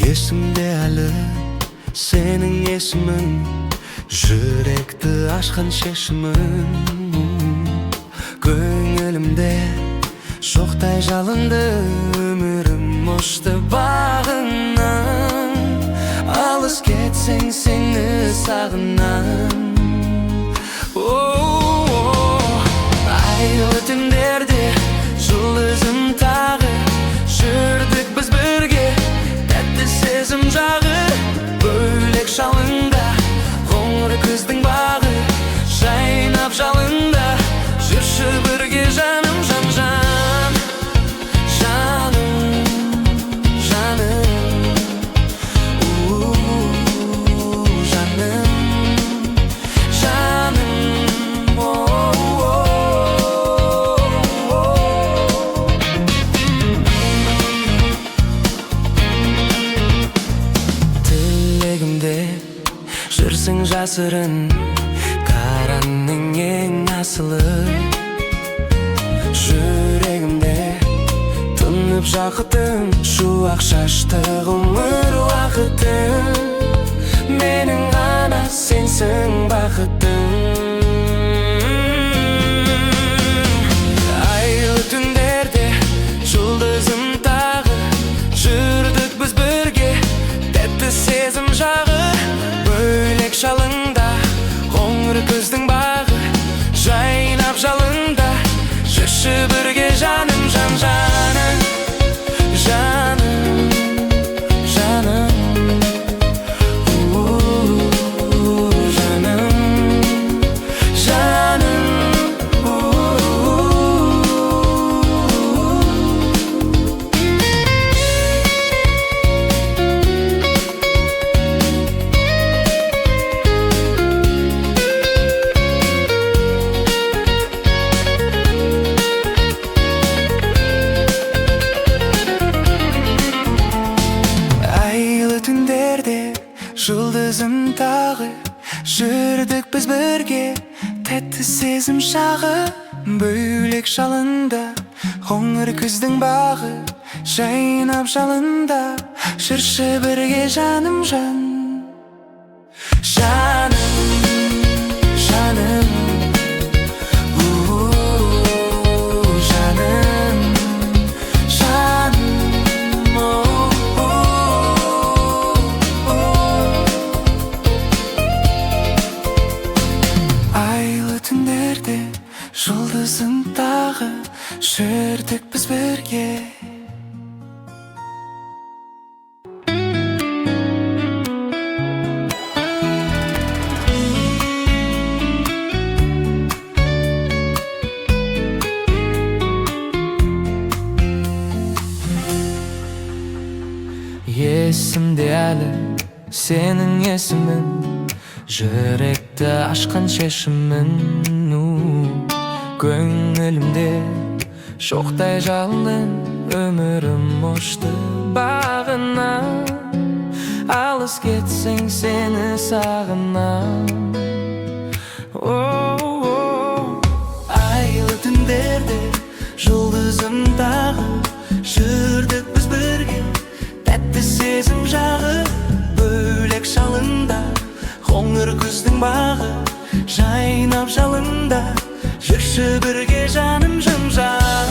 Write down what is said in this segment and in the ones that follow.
Esimde әлі senin есімің, жүректі ашқан шешімің. Көңілімде шоқтай жалынды, өмірім ұшты бағынан. Алыс кетсең сені сағынам. Айлы түндерде жұлдызым тағы, жүрдік біз бірге, тәтті сезім жағы. Бөлек шалында қоңыр күздің бағы, жайнап жалында, жүрші бірге жаным, жан жан. Жаным, жаным, жаным, жаным. Тілегімде жүрсің жасырын, қаранның ең асылы. Жүрегімде тұнып жақытың, шуақ шашты ғұмыр уақытың. Менің ғана сенсің бақытым. Айлы түндерде жұлдызым тағы, жүрдік біз бірге, тәтті сезім жағы. Бөлек шалында қоңыр күздің бағы, жайнап жалында, жүрші бірге жаным, жан жаным. Жаным, жаным, жаным, жаным. Айлы түндерде жұлдызым тағы, жүрдік біз бірге, тәтті сезім шағы. Бөлек шалында қоңыр күздің бағы, жайнап жалында, жүрші бірге жаным, жан. Жаным, жаным, жаным, жаным. Айлы түндерде жұлдызым тағы, жүрдік біз бірге. Есімде әлі сенің есімің, жүректі ашқан шешімің. Көңілімде шоқтай жалын, өмірім ұшты бағынан. Алыс кетсең сені сағынам. Айлы түндерде жұлдызым тағы, жүрдік біз бірге, тәтті сезім жағы. Бөлек шалында қоңыр күздің бағы, жайнап жалында, жүрші бірге жаным, жан жан.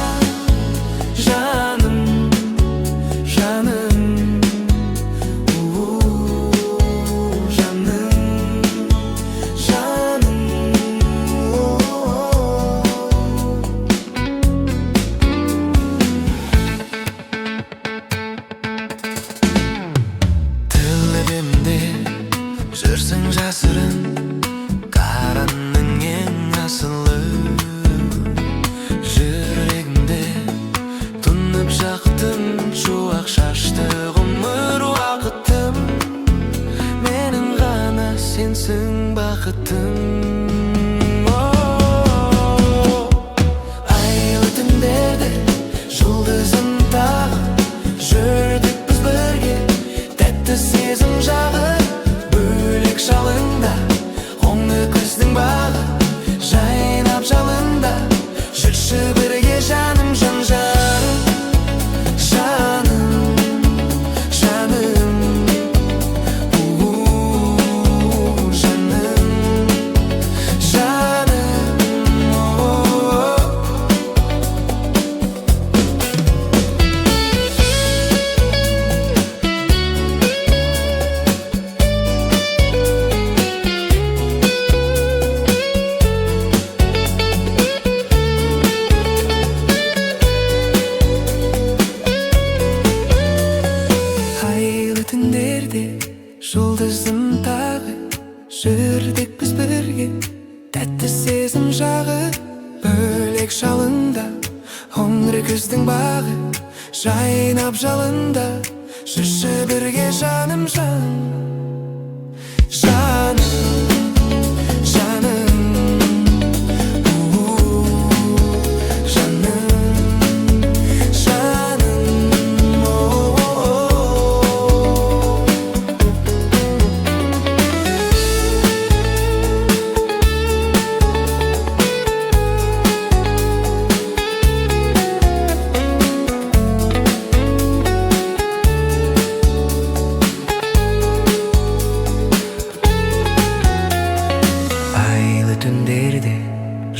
Жаным, жаным, жаным, жаным. Тілегімде жүрсің жасырын, қаранның ең асылы. Жүрегімде тұнып жақтың, шуақ шашты ғұмыр уақытым. Менің ғана сенсің бақытым. Айлы түнде Gündüzдің бағы жайнап жалында, жүрші бірге жаным жан. Түндерде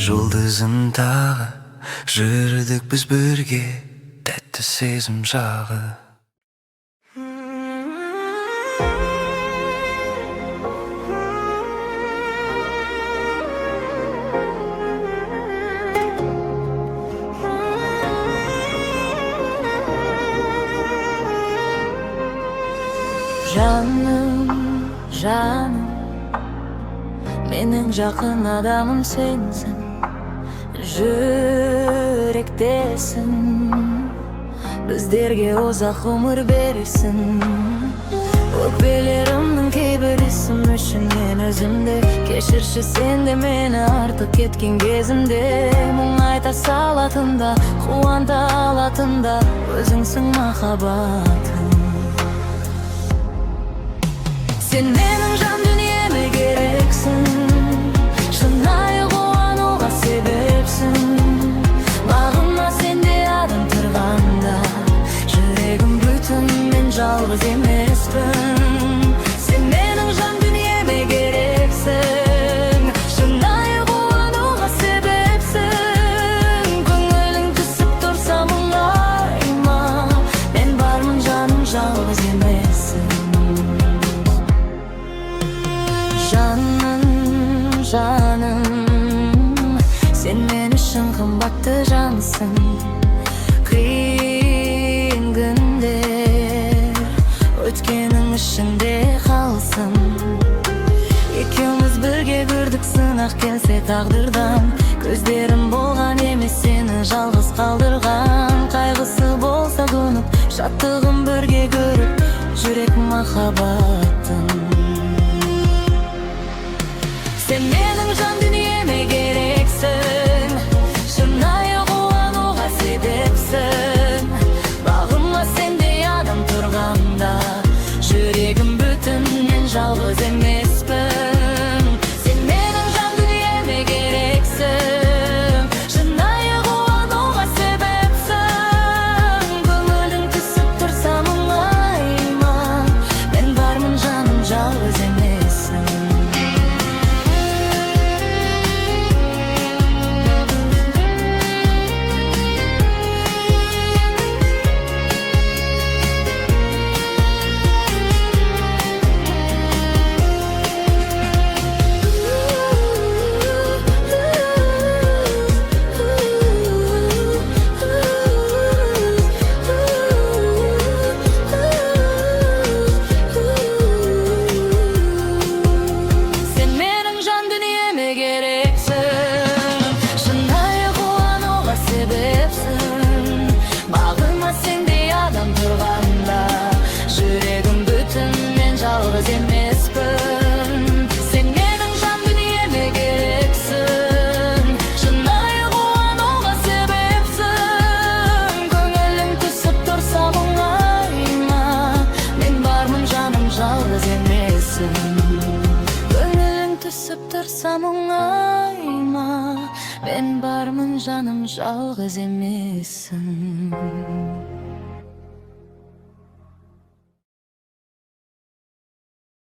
жұлдызын тағы, жүрдік біз бірге, тәтті сезім жағы. Жаным, жаным, менің жақын адамым сенсің, жүректесің, біздерге ұзақ өмір бересің. Өкпелерімнің кейбірісім үшін мен өзімді, кешірші сен де мені артық кеткен кезімде. Мұң айта салатында, қуанта алатында, өзіңсің махаббатым. Сен менің жан дүниеме керексің, шынайы қуануға себепсің. Бағыма сенде адам тұрғанда, жүрегім бүтін, мен жалғыз емеспін. Сен менің жан дүниеме керексің, шынайы қуануға себепсің. Көңілің түсіп тұрса мұңайма, мен бармын жаным, жалғыз емессің. Жаным, сен мен үшін қымбатты жансың. Қиын күндер өткенің ішінде қалсын. Екеуміз бірге көрдік сынақ келсе тағдырдан. Көздерім болған емес сені жалғыз қалдырған. Қайғысы болса көңіп, шаттығын бірге көріп, жүрек махаббатын. Сен менің жан дүниеме керексің, шынайы қуануға себепсің. Бағыма сендей адам тұрғанда, жүрегім бүтін, мен жалғыз емеспін. Сен менің жан дүниеме керексің, шынайы қуануға себепсің. Көңілің түсіп тұрса мұңайма, мен бармын жаным, жалғыз емессің. Бағыма сендей адам тұрғанда, жүрегім бүтін, мен жалғыз емеспін. Сен менің жан дүниеме керексің, шынайы қуануға себепсің. Көңілің түсіп тұрса мұңайма, мен бармын жаным, жалғыз емессің. Көңілің түсіп тұрса мұңайма, мен бармын жаным, жалғыз емессің.